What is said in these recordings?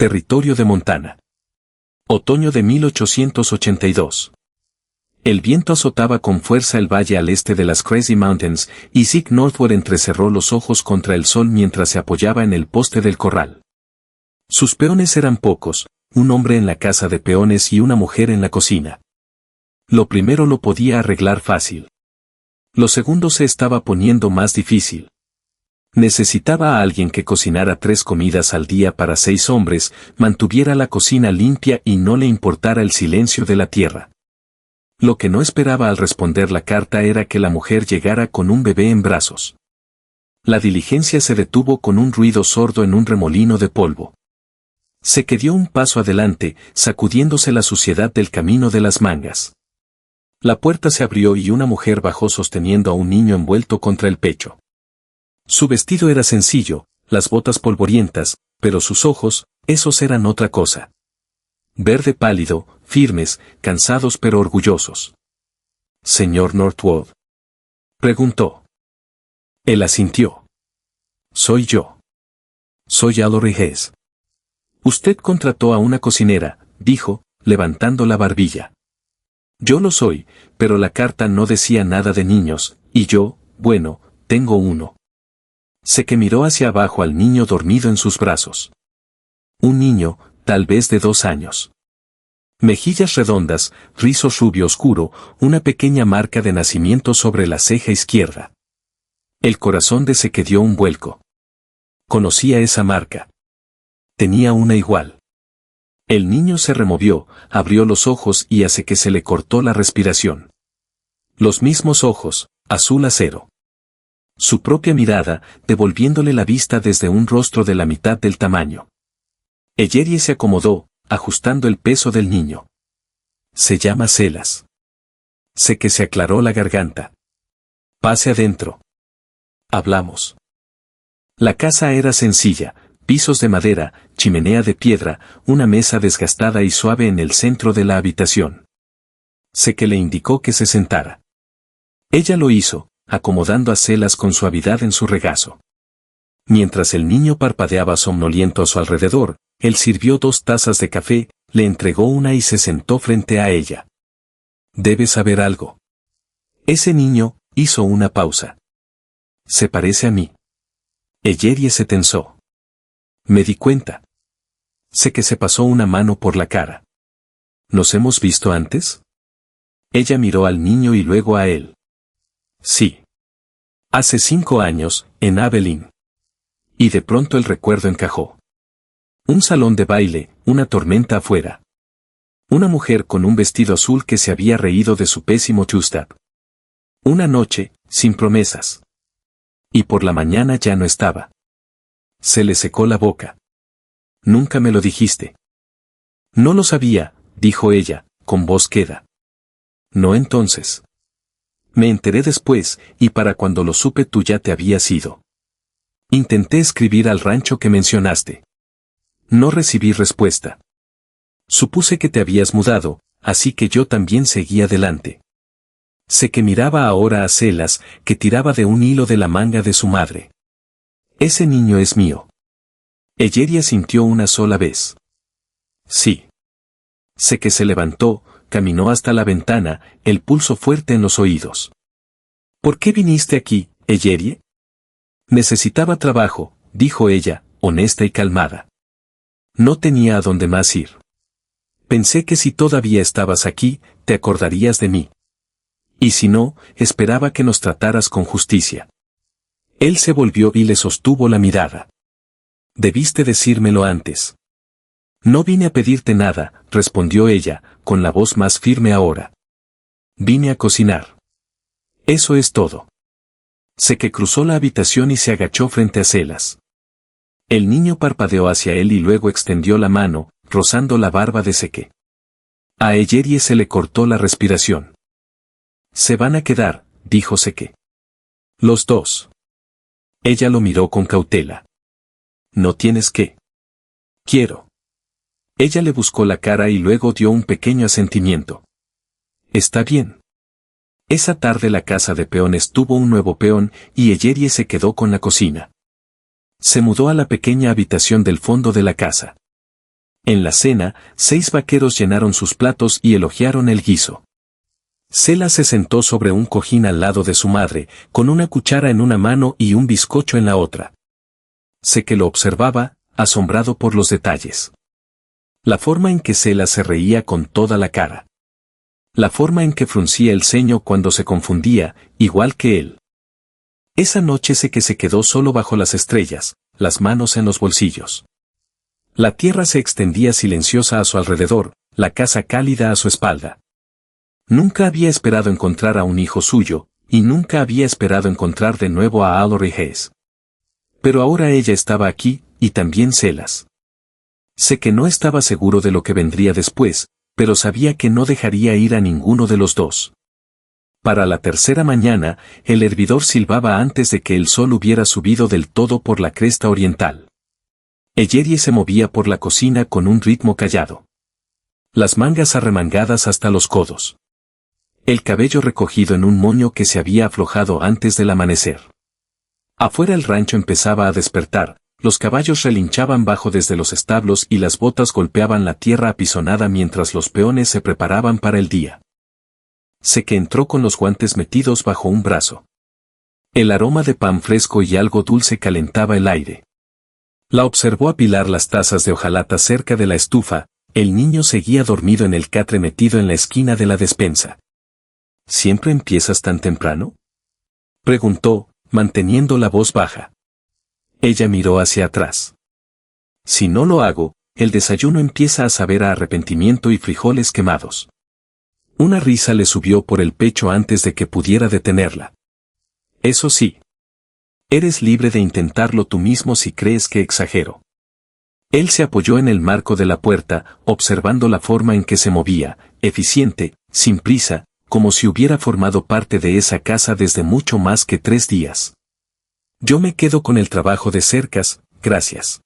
Territorio de Montana. Otoño de 1882. El viento azotaba con fuerza el valle al este de las Crazy Mountains, y Zeke Northwood entrecerró los ojos contra el sol mientras se apoyaba en el poste del corral. Sus peones eran pocos, un hombre en la casa de peones y una mujer en la cocina. Lo primero lo podía arreglar fácil. Lo segundo se estaba poniendo más difícil. Necesitaba a alguien que cocinara 3 comidas al día para 6 hombres, mantuviera la cocina limpia y no le importara el silencio de la tierra. Lo que no esperaba al responder la carta era que la mujer llegara con un bebé en brazos. La diligencia se detuvo con un ruido sordo en un remolino de polvo. Zeke dio un paso adelante, sacudiéndose la suciedad del camino de las mangas. La puerta se abrió y una mujer bajó sosteniendo a un niño envuelto contra el pecho. Su vestido era sencillo, las botas polvorientas, pero sus ojos, esos eran otra cosa. Verde pálido, firmes, cansados pero orgullosos. «¿Señor Northwood?», preguntó. Él asintió. «Soy yo. Soy Mallory Hess». «Usted contrató a una cocinera», dijo, levantando la barbilla. «Yo lo soy, pero la carta no decía nada de niños, y yo, bueno, tengo uno». Zeke miró hacia abajo al niño dormido en sus brazos. Un niño, tal vez de 2 años. Mejillas redondas, rizo rubio oscuro, una pequeña marca de nacimiento sobre la ceja izquierda. El corazón de Zeke dio un vuelco. Conocía esa marca. Tenía una igual. El niño se removió, abrió los ojos y hace que se le cortó la respiración. Los mismos ojos, azul acero. Su propia mirada, devolviéndole la vista desde un rostro de la mitad del tamaño. Ellery se acomodó, ajustando el peso del niño. «Se llama Celas». Zeke se aclaró la garganta. «Pase adentro. Hablamos». La casa era sencilla, pisos de madera, chimenea de piedra, una mesa desgastada y suave en el centro de la habitación. Zeke le indicó que se sentara. Ella lo hizo, acomodando a Celas con suavidad en su regazo. Mientras el niño parpadeaba somnoliento a su alrededor, él sirvió 2 tazas de café, le entregó una y se sentó frente a ella. «Debes saber algo». Ese niño hizo una pausa. «Se parece a mí». Ellery se tensó. «Me di cuenta». Zeke se pasó una mano por la cara. «¿Nos hemos visto antes?». Ella miró al niño y luego a él. «Sí. Hace 5 años, en Abilene». Y de pronto el recuerdo encajó. Un salón de baile, una tormenta afuera. Una mujer con un vestido azul que se había reído de su pésimo two-step. Una noche, sin promesas. Y por la mañana ya no estaba. Se le secó la boca. «Nunca me lo dijiste». «No lo sabía», dijo ella, con voz queda. «No entonces». «Me enteré después, y para cuando lo supe tú ya te habías ido. Intenté escribir al rancho que mencionaste. No recibí respuesta. Supuse que te habías mudado, así que yo también seguí adelante». Zeke miraba ahora a Celas, que tiraba de un hilo de la manga de su madre. «Ese niño es mío». Ellery asintió una sola vez. «Sí». Zeke se levantó, caminó hasta la ventana, el pulso fuerte en los oídos. «¿Por qué viniste aquí, Ellery?». «Necesitaba trabajo», dijo ella, honesta y calmada. «No tenía a dónde más ir. Pensé que si todavía estabas aquí, te acordarías de mí. Y si no, esperaba que nos trataras con justicia». Él se volvió y le sostuvo la mirada. «Debiste decírmelo antes». «No vine a pedirte nada», respondió ella, con la voz más firme ahora. «Vine a cocinar. Eso es todo». Zeke cruzó la habitación y se agachó frente a Celas. El niño parpadeó hacia él y luego extendió la mano, rozando la barba de Zeke. A Ellery se le cortó la respiración. «Se van a quedar», dijo Zeke. «Los dos». Ella lo miró con cautela. «No tienes que». «Quiero». Ella le buscó la cara y luego dio un pequeño asentimiento. «Está bien». Esa tarde la casa de peones tuvo un nuevo peón y Ellery se quedó con la cocina. Se mudó a la pequeña habitación del fondo de la casa. En la cena, 6 vaqueros llenaron sus platos y elogiaron el guiso. Sela se sentó sobre un cojín al lado de su madre, con una cuchara en una mano y un bizcocho en la otra. Seke lo observaba, asombrado por los detalles. La forma en que Sela se reía con toda la cara. La forma en que fruncía el ceño cuando se confundía, igual que él. Esa noche Seke se quedó solo bajo las estrellas, las manos en los bolsillos. La tierra se extendía silenciosa a su alrededor, la casa cálida a su espalda. Nunca había esperado encontrar a un hijo suyo, y nunca había esperado encontrar de nuevo a Alory Hayes. Pero ahora ella estaba aquí, y también Selas. Sé que no estaba seguro de lo que vendría después, pero sabía que no dejaría ir a ninguno de los dos. Para la tercera mañana, el hervidor silbaba antes de que el sol hubiera subido del todo por la cresta oriental. Eyerie se movía por la cocina con un ritmo callado. Las mangas arremangadas hasta los codos. El cabello recogido en un moño que se había aflojado antes del amanecer. Afuera el rancho empezaba a despertar, los caballos relinchaban bajo desde los establos y las botas golpeaban la tierra apisonada mientras los peones se preparaban para el día. Sé que entró con los guantes metidos bajo un brazo. El aroma de pan fresco y algo dulce calentaba el aire. La observó apilar las tazas de hojalata cerca de la estufa, el niño seguía dormido en el catre metido en la esquina de la despensa. ¿Siempre empiezas tan temprano?, preguntó, manteniendo la voz baja. Ella miró hacia atrás. Si no lo hago, el desayuno empieza a saber a arrepentimiento y frijoles quemados. Una risa le subió por el pecho antes de que pudiera detenerla. Eso sí. Eres libre de intentarlo tú mismo si crees que exagero. Él se apoyó en el marco de la puerta, observando la forma en que se movía, eficiente, sin prisa, como si hubiera formado parte de esa casa desde mucho más que 3 días. Yo me quedo con el trabajo de cercas, gracias.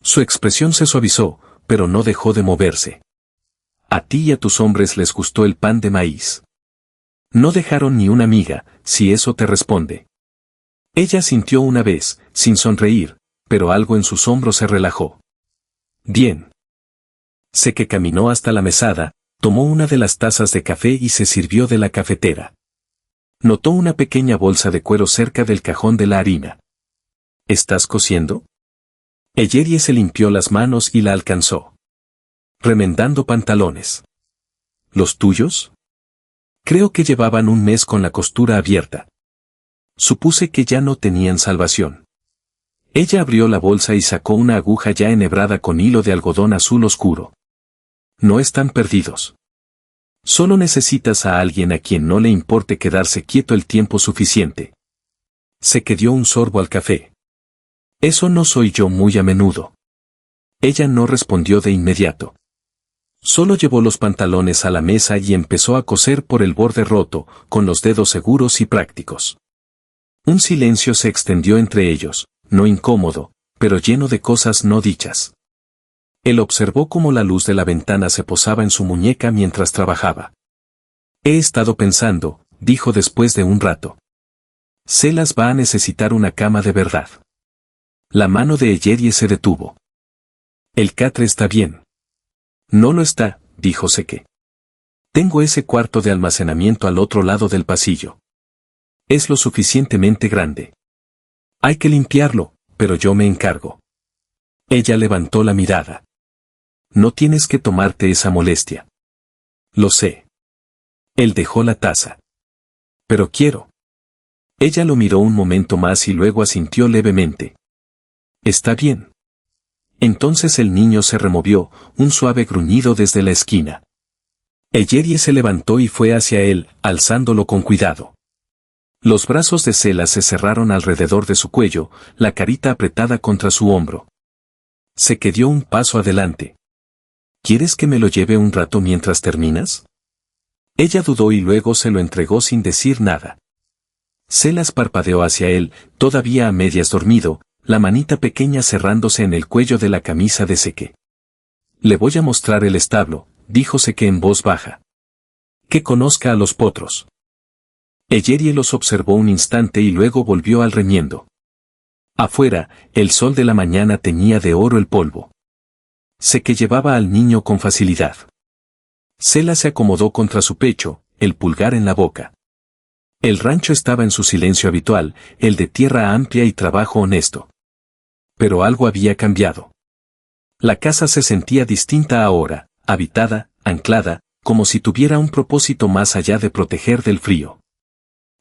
Su expresión se suavizó, pero no dejó de moverse. A ti y a tus hombres les gustó el pan de maíz. No dejaron ni una miga, si eso te responde. Ella sintió una vez, sin sonreír, pero algo en sus hombros se relajó. Bien. Sé que caminó hasta la mesada, tomó una de las tazas de café y se sirvió de la cafetera. Notó una pequeña bolsa de cuero cerca del cajón de la harina. ¿Estás cosiendo? Eyerie se limpió las manos y la alcanzó. Remendando pantalones. ¿Los tuyos? Creo que llevaban un mes con la costura abierta. Supuse que ya no tenían salvación. Ella abrió la bolsa y sacó una aguja ya enhebrada con hilo de algodón azul oscuro. No están perdidos. Solo necesitas a alguien a quien no le importe quedarse quieto el tiempo suficiente. Se que dio un sorbo al café. Eso no soy yo muy a menudo. Ella no respondió de inmediato. Solo llevó los pantalones a la mesa y empezó a coser por el borde roto, con los dedos seguros y prácticos. Un silencio se extendió entre ellos, no incómodo, pero lleno de cosas no dichas. Él observó cómo la luz de la ventana se posaba en su muñeca mientras trabajaba. He estado pensando, dijo después de un rato. Selas va a necesitar una cama de verdad. La mano de Eyerie se detuvo. El catre está bien. No lo está, dijo Seke. Tengo ese cuarto de almacenamiento al otro lado del pasillo. Es lo suficientemente grande. Hay que limpiarlo, pero yo me encargo. Ella levantó la mirada. No tienes que tomarte esa molestia. Lo sé. Él dejó la taza. Pero quiero. Ella lo miró un momento más y luego asintió levemente. Está bien. Entonces el niño se removió, un suave gruñido desde la esquina. Eyerie se levantó y fue hacia él, alzándolo con cuidado. Los brazos de Sela se cerraron alrededor de su cuello, la carita apretada contra su hombro. Se dio un paso adelante. ¿Quieres que me lo lleve un rato mientras terminas? Ella dudó y luego se lo entregó sin decir nada. Selas parpadeó hacia él, todavía a medias dormido, la manita pequeña cerrándose en el cuello de la camisa de Seke. Le voy a mostrar el establo, dijo Seke en voz baja. Que conozca a los potros. Eyerie los observó un instante y luego volvió al remiendo. Afuera, el sol de la mañana teñía de oro el polvo. Sé que llevaba al niño con facilidad. Selah se acomodó contra su pecho, el pulgar en la boca. El rancho estaba en su silencio habitual, el de tierra amplia y trabajo honesto. Pero algo había cambiado. La casa se sentía distinta ahora, habitada, anclada, como si tuviera un propósito más allá de proteger del frío.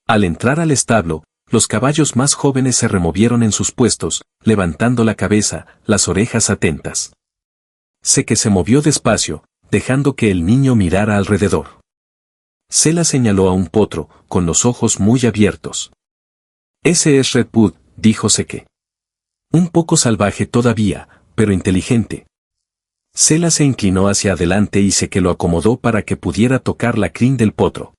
Al entrar al establo, los caballos más jóvenes se removieron en sus puestos, levantando la cabeza, las orejas atentas. Sé que se movió despacio, dejando que el niño mirara alrededor. Selah señaló a un potro, con los ojos muy abiertos. Ese es Redwood, dijo Seke. Un poco salvaje todavía, pero inteligente. Selah se inclinó hacia adelante y Seke lo acomodó para que pudiera tocar la crin del potro.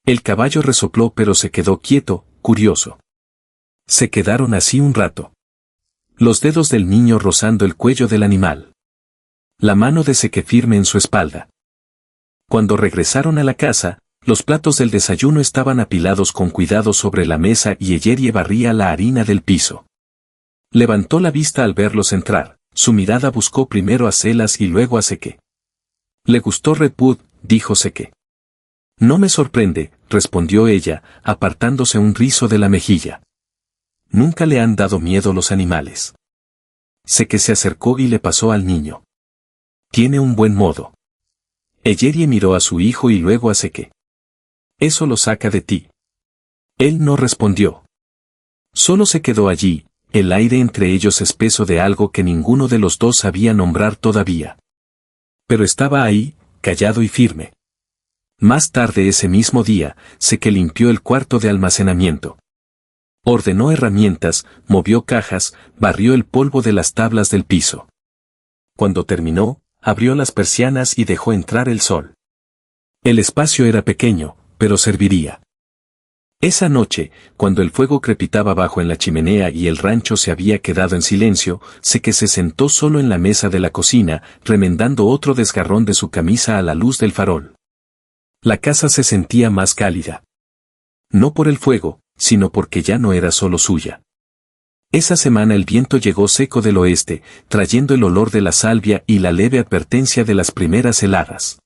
El caballo resopló pero se quedó quieto, curioso. Se quedaron así un rato. Los dedos del niño rozando el cuello del animal. La mano de Seke firme en su espalda. Cuando regresaron a la casa, los platos del desayuno estaban apilados con cuidado sobre la mesa y Eyerie barría la harina del piso. Levantó la vista al verlos entrar, su mirada buscó primero a Selah y luego a Seke. Le gustó Redwood, dijo Seke. No me sorprende, respondió ella, apartándose un rizo de la mejilla. Nunca le han dado miedo los animales. Seke se acercó y le pasó al niño. Tiene un buen modo. Eyerie miró a su hijo y luego a Seke. Eso lo saca de ti. Él no respondió. Solo se quedó allí, el aire entre ellos espeso de algo que ninguno de los dos sabía nombrar todavía. Pero estaba ahí, callado y firme. Más tarde ese mismo día, Seke limpió el cuarto de almacenamiento. Ordenó herramientas, movió cajas, barrió el polvo de las tablas del piso. Cuando terminó, abrió las persianas y dejó entrar el sol. El espacio era pequeño, pero serviría. Esa noche, cuando el fuego crepitaba abajo en la chimenea y el rancho se había quedado en silencio, Seke se sentó solo en la mesa de la cocina, remendando otro desgarrón de su camisa a la luz del farol. La casa se sentía más cálida. No por el fuego, sino porque ya no era solo suya. Esa semana el viento llegó seco del oeste, trayendo el olor de la salvia y la leve advertencia de las primeras heladas.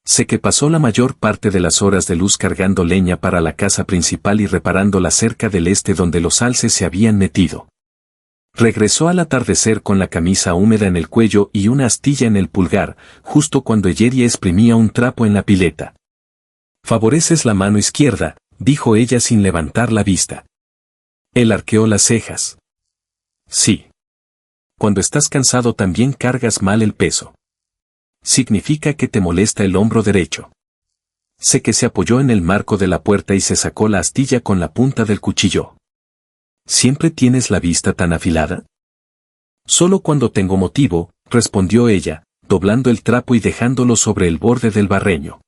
Seke pasó la mayor parte de las horas de luz cargando leña para la casa principal y reparando la cerca del este donde los alces se habían metido. Regresó al atardecer con la camisa húmeda en el cuello y una astilla en el pulgar, justo cuando Eyerie exprimía un trapo en la pileta. «Favoreces la mano izquierda», dijo ella sin levantar la vista. Él arqueó las cejas. «Sí. Cuando estás cansado también cargas mal el peso. Significa que te molesta el hombro derecho». Seke se apoyó en el marco de la puerta y se sacó la astilla con la punta del cuchillo. ¿Siempre tienes la vista tan afilada? Solo cuando tengo motivo, respondió ella, doblando el trapo y dejándolo sobre el borde del barreño.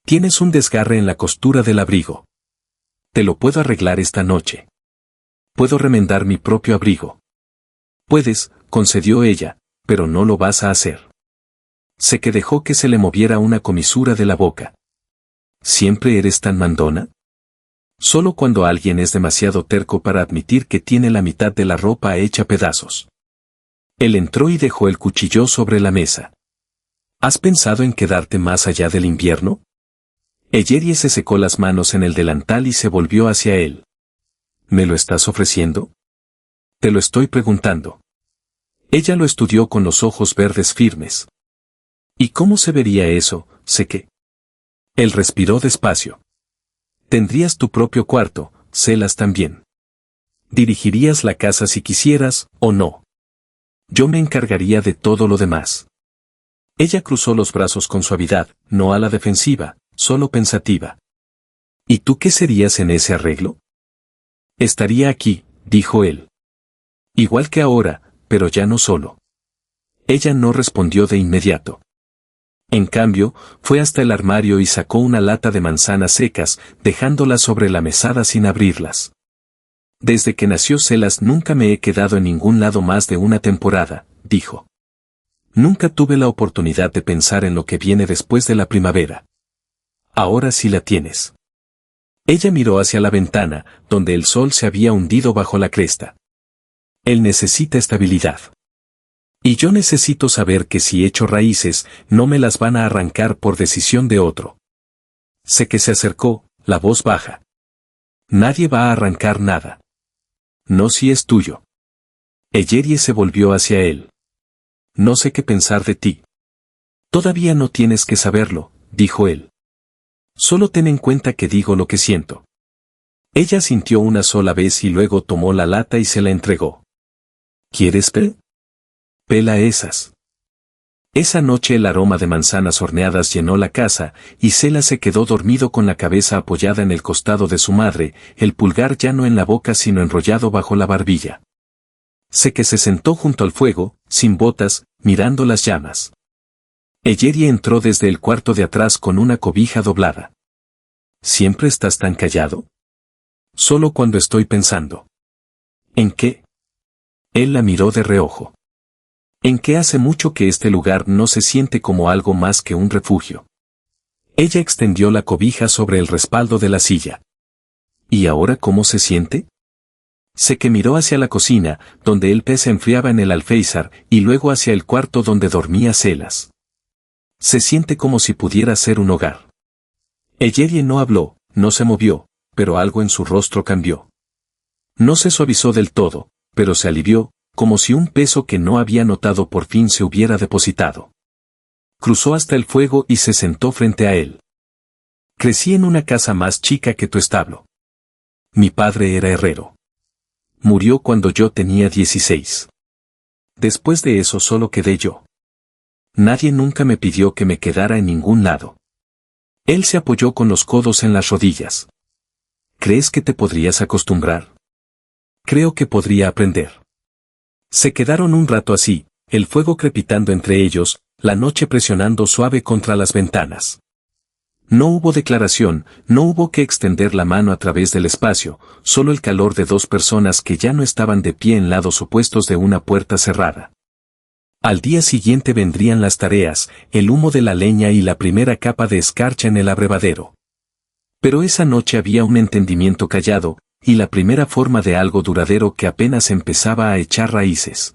Tienes un desgarre en la costura del abrigo. Te lo puedo arreglar esta noche. Puedo remendar mi propio abrigo. Puedes, concedió ella, pero no lo vas a hacer. Seke dejó que se le moviera una comisura de la boca. ¿Siempre eres tan mandona? Solo cuando alguien es demasiado terco para admitir que tiene la mitad de la ropa hecha pedazos. Él entró y dejó el cuchillo sobre la mesa. ¿Has pensado en quedarte más allá del invierno? Eyerie se secó las manos en el delantal y se volvió hacia él. ¿Me lo estás ofreciendo? Te lo estoy preguntando. Ella lo estudió con los ojos verdes firmes. ¿Y cómo se vería eso, Seke? Él respiró despacio. Tendrías tu propio cuarto, Selah también. Dirigirías la casa si quisieras, o no. Yo me encargaría de todo lo demás. Ella cruzó los brazos con suavidad, no a la defensiva, solo pensativa. ¿Y tú qué serías en ese arreglo? Estaría aquí, dijo él. Igual que ahora, pero ya no solo. Ella no respondió de inmediato. En cambio, fue hasta el armario y sacó una lata de manzanas secas, dejándolas sobre la mesada sin abrirlas. Desde que nació Selah nunca me he quedado en ningún lado más de una temporada, dijo. Nunca tuve la oportunidad de pensar en lo que viene después de la primavera. Ahora sí la tienes. Ella miró hacia la ventana, donde el sol se había hundido bajo la cresta. Él necesita estabilidad. Y yo necesito saber que si echo raíces, no me las van a arrancar por decisión de otro. Sé que se acercó, la voz baja. Nadie va a arrancar nada. No si es tuyo. Eyerie se volvió hacia él. No sé qué pensar de ti. Todavía no tienes que saberlo, dijo él. Solo ten en cuenta que digo lo que siento. Ella sintió una sola vez y luego tomó la lata y se la entregó. ¿Quieres pe? Pela esas. Esa noche el aroma de manzanas horneadas llenó la casa, y Sela se quedó dormido con la cabeza apoyada en el costado de su madre, el pulgar ya no en la boca sino enrollado bajo la barbilla. Sé que se sentó junto al fuego, sin botas, mirando las llamas. Eyerie entró desde el cuarto de atrás con una cobija doblada. ¿Siempre estás tan callado? Solo cuando estoy pensando. ¿En qué? Él la miró de reojo. En que hace mucho que este lugar no se siente como algo más que un refugio. Ella extendió la cobija sobre el respaldo de la silla. ¿Y ahora cómo se siente? Sé que miró hacia la cocina, donde el pez se enfriaba en el alféizar, y luego hacia el cuarto donde dormía Celas. Se siente como si pudiera ser un hogar. Eyerie no habló, no se movió, pero algo en su rostro cambió. No se suavizó del todo, pero se alivió, como si un peso que no había notado por fin se hubiera depositado. Cruzó hasta el fuego y se sentó frente a él. Crecí en una casa más chica que tu establo. Mi padre era herrero. Murió cuando yo tenía 16. Después de eso solo quedé yo. Nadie nunca me pidió que me quedara en ningún lado. Él se apoyó con los codos en las rodillas. ¿Crees que te podrías acostumbrar? Creo que podría aprender. Se quedaron un rato así, el fuego crepitando entre ellos, la noche presionando suave contra las ventanas. No hubo declaración, no hubo que extender la mano a través del espacio, solo el calor de dos personas que ya no estaban de pie en lados opuestos de una puerta cerrada. Al día siguiente vendrían las tareas, el humo de la leña y la primera capa de escarcha en el abrevadero. Pero esa noche había un entendimiento callado, y la primera forma de algo duradero que apenas empezaba a echar raíces.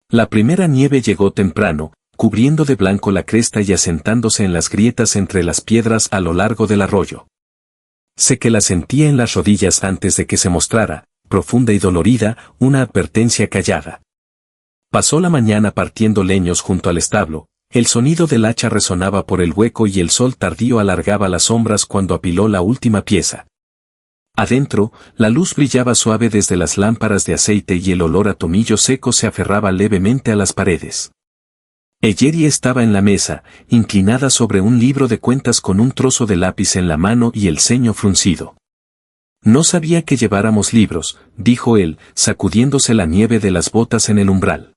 La primera nieve llegó temprano, cubriendo de blanco la cresta y asentándose en las grietas entre las piedras a lo largo del arroyo. Sé que la sentía en las rodillas antes de que se mostrara, profunda y dolorida, una advertencia callada. Pasó la mañana partiendo leños junto al establo, el sonido del hacha resonaba por el hueco y el sol tardío alargaba las sombras cuando apiló la última pieza. Adentro, la luz brillaba suave desde las lámparas de aceite y el olor a tomillo seco se aferraba levemente a las paredes. Eyerie estaba en la mesa, inclinada sobre un libro de cuentas con un trozo de lápiz en la mano y el ceño fruncido. No sabía que lleváramos libros, dijo él, sacudiéndose la nieve de las botas en el umbral.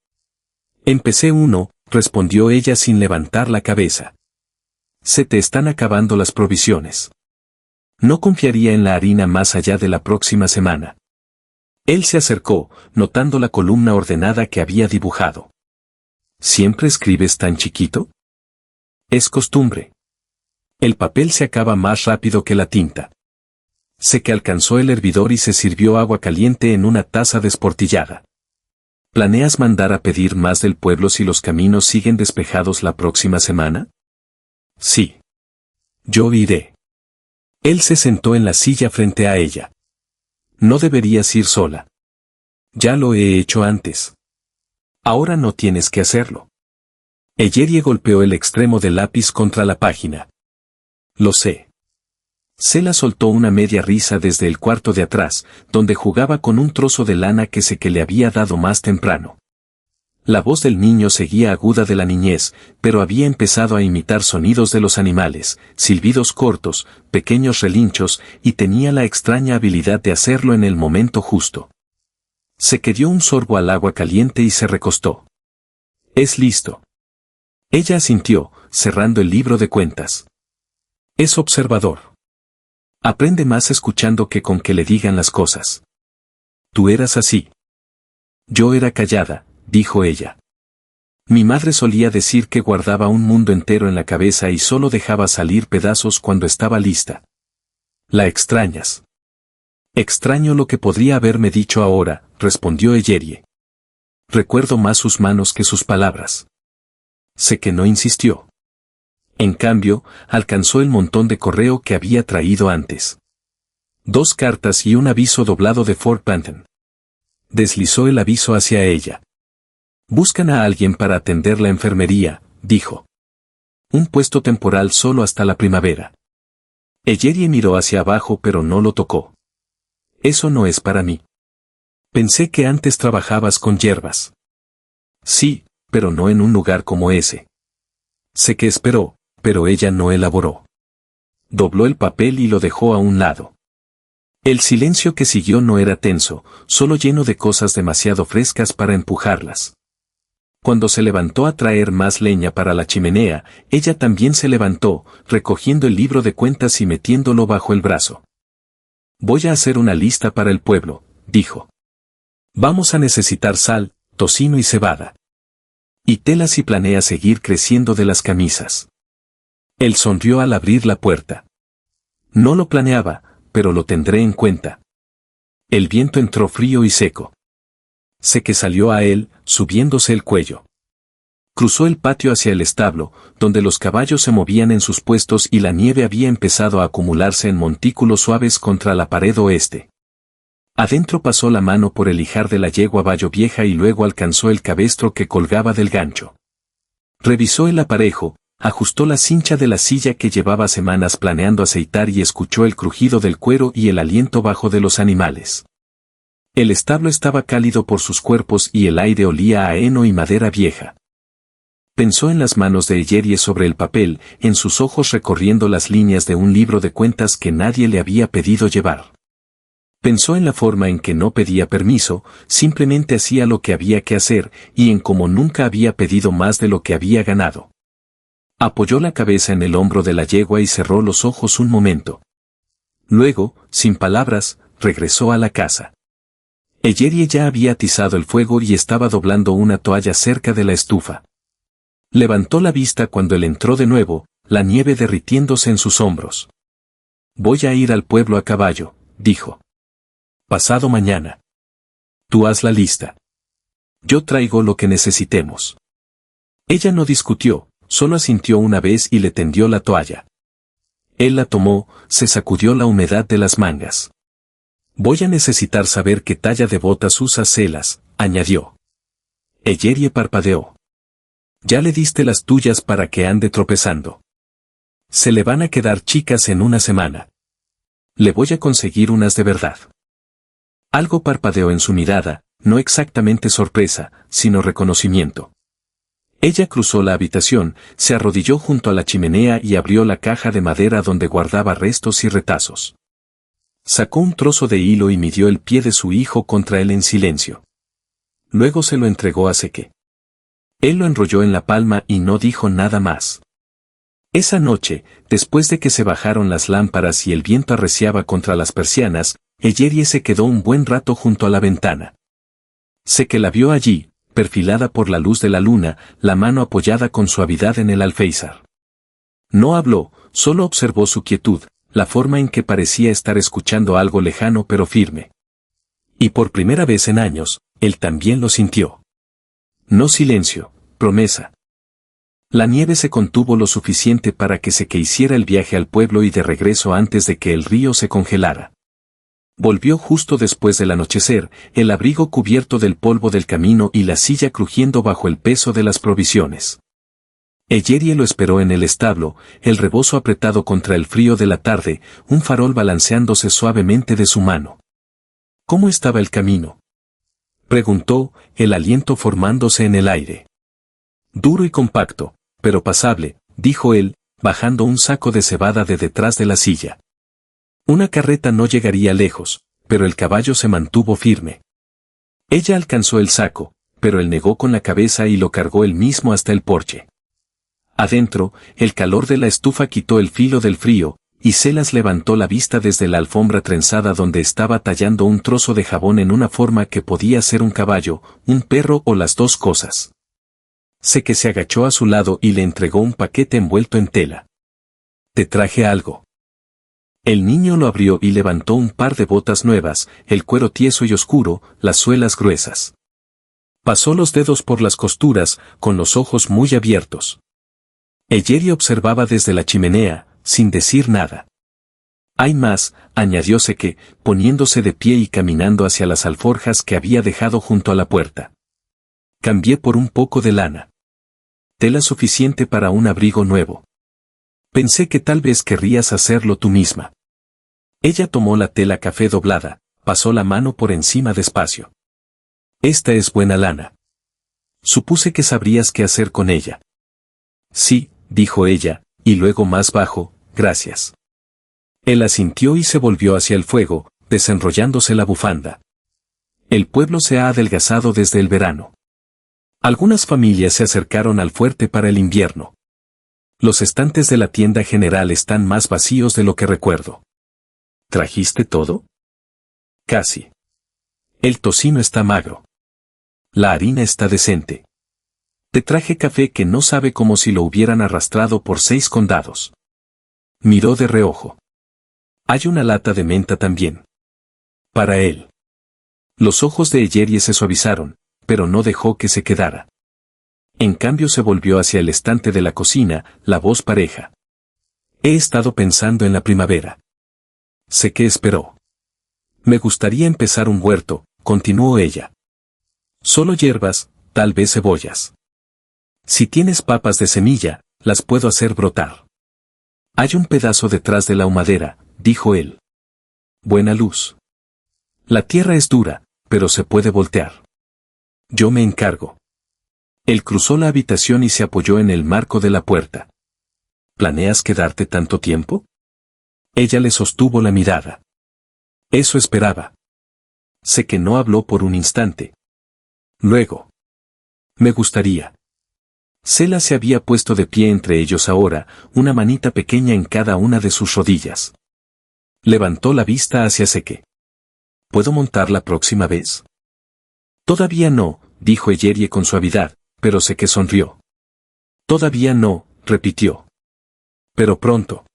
Empecé uno, respondió ella sin levantar la cabeza. Se te están acabando las provisiones. No confiaría en la harina más allá de la próxima semana. Él se acercó, notando la columna ordenada que había dibujado. ¿Siempre escribes tan chiquito? Es costumbre. El papel se acaba más rápido que la tinta. Sé que alcanzó el hervidor y se sirvió agua caliente en una taza desportillada. ¿Planeas mandar a pedir más del pueblo si los caminos siguen despejados la próxima semana? Sí. Yo iré. Él se sentó en la silla frente a ella. No deberías ir sola. Ya lo he hecho antes. Ahora no tienes que hacerlo. Eyerie golpeó el extremo del lápiz contra la página. Lo sé. Sela soltó una media risa desde el cuarto de atrás, donde jugaba con un trozo de lana que sé que le había dado más temprano. La voz del niño seguía aguda de la niñez, pero había empezado a imitar sonidos de los animales, silbidos cortos, pequeños relinchos, y tenía la extraña habilidad de hacerlo en el momento justo. Se dio un sorbo al agua caliente y se recostó. Es listo. Ella asintió, cerrando el libro de cuentas. Es observador. Aprende más escuchando que con que le digan las cosas. Tú eras así. Yo era callada, dijo ella. Mi madre solía decir que guardaba un mundo entero en la cabeza y solo dejaba salir pedazos cuando estaba lista. ¿La extrañas? Extraño lo que podría haberme dicho ahora, respondió Eyerie. Recuerdo más sus manos que sus palabras. Sé que no insistió. En cambio, alcanzó el montón de correo que había traído antes. 2 cartas y un aviso doblado de Fort Benton. Deslizó el aviso hacia ella. Buscan a alguien para atender la enfermería, dijo. Un puesto temporal solo hasta la primavera. Ellery miró hacia abajo pero no lo tocó. Eso no es para mí. Pensé que antes trabajabas con hierbas. Sí, pero no en un lugar como ese. Sé que esperó, pero ella no elaboró. Dobló el papel y lo dejó a un lado. El silencio que siguió no era tenso, solo lleno de cosas demasiado frescas para empujarlas. Cuando se levantó a traer más leña para la chimenea, ella también se levantó, recogiendo el libro de cuentas y metiéndolo bajo el brazo. Voy a hacer una lista para el pueblo, dijo. Vamos a necesitar sal, tocino y cebada. Y tela si planea seguir creciendo de las camisas. Él sonrió al abrir la puerta. No lo planeaba, pero lo tendré en cuenta. El viento entró frío y seco. Sé que salió a él, subiéndose el cuello. Cruzó el patio hacia el establo, donde los caballos se movían en sus puestos y la nieve había empezado a acumularse en montículos suaves contra la pared oeste. Adentro pasó la mano por el ijar de la yegua Bayo Vieja y luego alcanzó el cabestro que colgaba del gancho. Revisó el aparejo, ajustó la cincha de la silla que llevaba semanas planeando aceitar y escuchó el crujido del cuero y el aliento bajo de los animales. El establo estaba cálido por sus cuerpos y el aire olía a heno y madera vieja. Pensó en las manos de Ellery sobre el papel, en sus ojos recorriendo las líneas de un libro de cuentas que nadie le había pedido llevar. Pensó en la forma en que no pedía permiso, simplemente hacía lo que había que hacer, y en cómo nunca había pedido más de lo que había ganado. Apoyó la cabeza en el hombro de la yegua y cerró los ojos un momento. Luego, sin palabras, regresó a la casa. Ellery ya había atizado el fuego y estaba doblando una toalla cerca de la estufa. Levantó la vista cuando él entró de nuevo, la nieve derritiéndose en sus hombros. Voy a ir al pueblo a caballo, dijo. Pasado mañana. Tú haz la lista. Yo traigo lo que necesitemos. Ella no discutió, solo asintió una vez y le tendió la toalla. Él la tomó, se sacudió la humedad de las mangas. Voy a necesitar saber qué talla de botas usa Celas, añadió. Ellery parpadeó. Ya le diste las tuyas para que ande tropezando. Se le van a quedar chicas en una semana. Le voy a conseguir unas de verdad. Algo parpadeó en su mirada, no exactamente sorpresa, sino reconocimiento. Ella cruzó la habitación, se arrodilló junto a la chimenea y abrió la caja de madera donde guardaba restos y retazos. Sacó un trozo de hilo y midió el pie de su hijo contra él en silencio. Luego se lo entregó a Seque. Él lo enrolló en la palma y no dijo nada más. Esa noche, después de que se bajaron las lámparas y el viento arreciaba contra las persianas, Ellery se quedó un buen rato junto a la ventana. Seque la vio allí, perfilada por la luz de la luna, la mano apoyada con suavidad en el alféizar. No habló, solo observó su quietud, la forma en que parecía estar escuchando algo lejano pero firme. Y por primera vez en años, él también lo sintió. No silencio, promesa. La nieve se contuvo lo suficiente para que Seque hiciera el viaje al pueblo y de regreso antes de que el río se congelara. Volvió justo después del anochecer, el abrigo cubierto del polvo del camino y la silla crujiendo bajo el peso de las provisiones. Ellery lo esperó en el establo, el rebozo apretado contra el frío de la tarde, un farol balanceándose suavemente de su mano. ¿Cómo estaba el camino?, preguntó, el aliento formándose en el aire. Duro y compacto, pero pasable, dijo él, bajando un saco de cebada de detrás de la silla. Una carreta no llegaría lejos, pero el caballo se mantuvo firme. Ella alcanzó el saco, pero él negó con la cabeza y lo cargó él mismo hasta el porche. Adentro, el calor de la estufa quitó el filo del frío, y Celas levantó la vista desde la alfombra trenzada donde estaba tallando un trozo de jabón en una forma que podía ser un caballo, un perro o las dos cosas. Seque se agachó a su lado y le entregó un paquete envuelto en tela. Te traje algo. El niño lo abrió y levantó un par de botas nuevas, el cuero tieso y oscuro, las suelas gruesas. Pasó los dedos por las costuras, con los ojos muy abiertos. Eyerie observaba desde la chimenea, sin decir nada. Hay más, añadió Seke, poniéndose de pie y caminando hacia las alforjas que había dejado junto a la puerta. Cambié por un poco de lana. Tela suficiente para un abrigo nuevo. Pensé que tal vez querrías hacerlo tú misma. Ella tomó la tela café doblada, pasó la mano por encima despacio. Esta es buena lana. Supuse que sabrías qué hacer con ella. Sí, dijo ella, y luego más bajo, gracias. Él asintió y se volvió hacia el fuego, desenrollándose la bufanda. El pueblo se ha adelgazado desde el verano. Algunas familias se acercaron al fuerte para el invierno. Los estantes de la tienda general están más vacíos de lo que recuerdo. ¿Trajiste todo? Casi. El tocino está magro. La harina está decente. Te traje café que no sabe como si lo hubieran arrastrado por 6 condados. Miró de reojo. Hay una lata de menta también. Para él. Los ojos de Eyerie se suavizaron, pero no dejó que se quedara. En cambio se volvió hacia el estante de la cocina, la voz pareja. He estado pensando en la primavera. Sé que esperó. Me gustaría empezar un huerto, continuó ella. Solo hierbas, tal vez cebollas. Si tienes papas de semilla, las puedo hacer brotar. Hay un pedazo detrás de la humadera, dijo él. Buena luz. La tierra es dura, pero se puede voltear. Yo me encargo. Él cruzó la habitación y se apoyó en el marco de la puerta. ¿Planeas quedarte tanto tiempo? Ella le sostuvo la mirada. Eso esperaba. Sé que no habló por un instante. Luego. Me gustaría. Sela se había puesto de pie entre ellos ahora, una manita pequeña en cada una de sus rodillas. Levantó la vista hacia Seke. ¿Puedo montar la próxima vez? Todavía no, dijo Eyerie con suavidad, pero Seke sonrió. Todavía no, repitió. Pero pronto.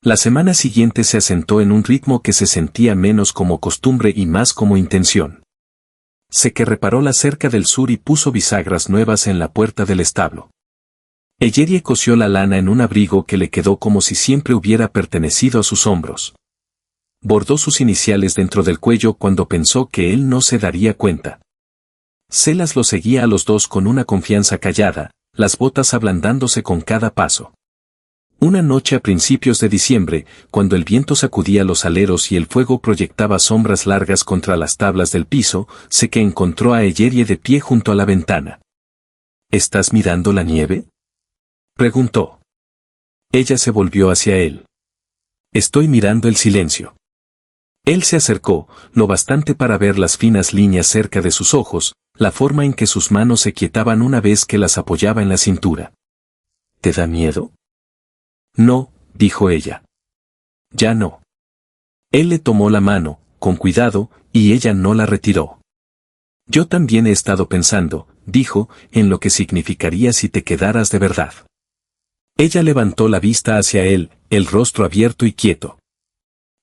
La semana siguiente se asentó en un ritmo que se sentía menos como costumbre y más como intención. Seke reparó la cerca del sur y puso bisagras nuevas en la puerta del establo. Eyerie cosió la lana en un abrigo que le quedó como si siempre hubiera pertenecido a sus hombros. Bordó sus iniciales dentro del cuello cuando pensó que él no se daría cuenta. Selas lo seguía a los dos con una confianza callada, las botas ablandándose con cada paso. Una noche a principios de diciembre, cuando el viento sacudía los aleros y el fuego proyectaba sombras largas contra las tablas del piso, Seke encontró a Eyerie de pie junto a la ventana. ¿Estás mirando la nieve? Preguntó. Ella se volvió hacia él. Estoy mirando el silencio. Él se acercó, lo bastante para ver las finas líneas cerca de sus ojos, la forma en que sus manos se quietaban una vez que las apoyaba en la cintura. ¿Te da miedo? No, dijo ella. Ya no. Él le tomó la mano, con cuidado, y ella no la retiró. Yo también he estado pensando, dijo, en lo que significaría si te quedaras de verdad. Ella levantó la vista hacia él, el rostro abierto y quieto.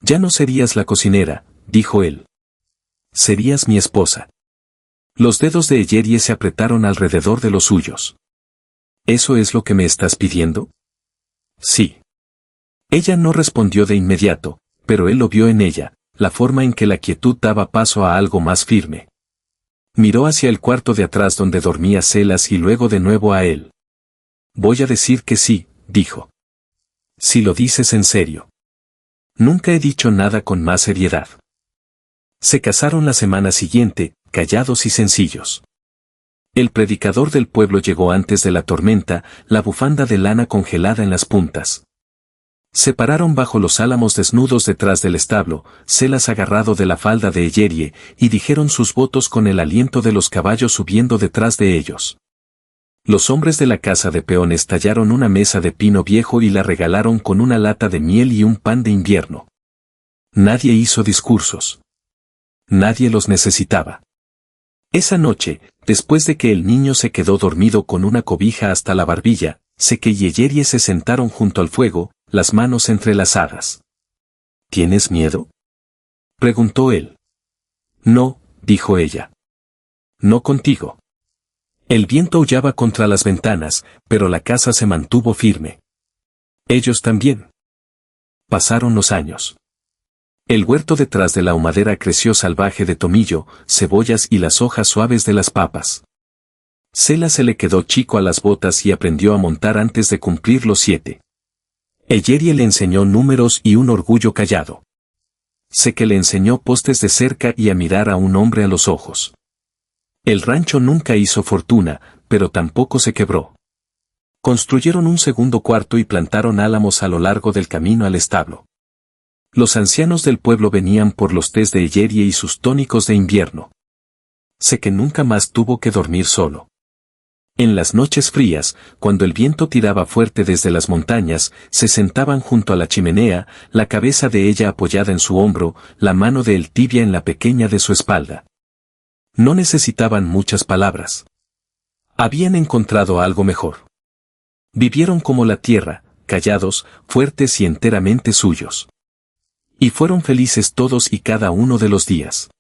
Ya no serías la cocinera, dijo él. Serías mi esposa. Los dedos de Eyerie se apretaron alrededor de los suyos. ¿Eso es lo que me estás pidiendo? Sí. Ella no respondió de inmediato, pero él lo vio en ella, la forma en que la quietud daba paso a algo más firme. Miró hacia el cuarto de atrás donde dormía Selas y luego de nuevo a él. Voy a decir que sí, dijo. Si lo dices en serio. Nunca he dicho nada con más seriedad. Se casaron la semana siguiente, callados y sencillos. El predicador del pueblo llegó antes de la tormenta, la bufanda de lana congelada en las puntas. Se pararon bajo los álamos desnudos detrás del establo, Selas agarrado de la falda de Eyerie, y dijeron sus votos con el aliento de los caballos subiendo detrás de ellos. Los hombres de la casa de peones tallaron una mesa de pino viejo y la regalaron con una lata de miel y un pan de invierno. Nadie hizo discursos. Nadie los necesitaba. Esa noche, después de que el niño se quedó dormido con una cobija hasta la barbilla, Seke y Eyerie se sentaron junto al fuego, las manos entrelazadas. ¿Tienes miedo? Preguntó él. No, dijo ella. No contigo. El viento aullaba contra las ventanas, pero la casa se mantuvo firme. Ellos también. Pasaron los años. El huerto detrás de la humadera creció salvaje de tomillo, cebollas y las hojas suaves de las papas. Sela se le quedó chico a las botas y aprendió a montar antes de cumplir los 7. Eyerie le enseñó números y un orgullo callado. Sé que le enseñó postes de cerca y a mirar a un hombre a los ojos. El rancho nunca hizo fortuna, pero tampoco se quebró. Construyeron un segundo cuarto y plantaron álamos a lo largo del camino al establo. Los ancianos del pueblo venían por los tés de Eyerie y sus tónicos de invierno. Sé que nunca más tuvo que dormir solo. En las noches frías, cuando el viento tiraba fuerte desde las montañas, se sentaban junto a la chimenea, la cabeza de ella apoyada en su hombro, la mano de él tibia en la pequeña de su espalda. No necesitaban muchas palabras. Habían encontrado algo mejor. Vivieron como la tierra, callados, fuertes y enteramente suyos. Y fueron felices todos y cada uno de los días.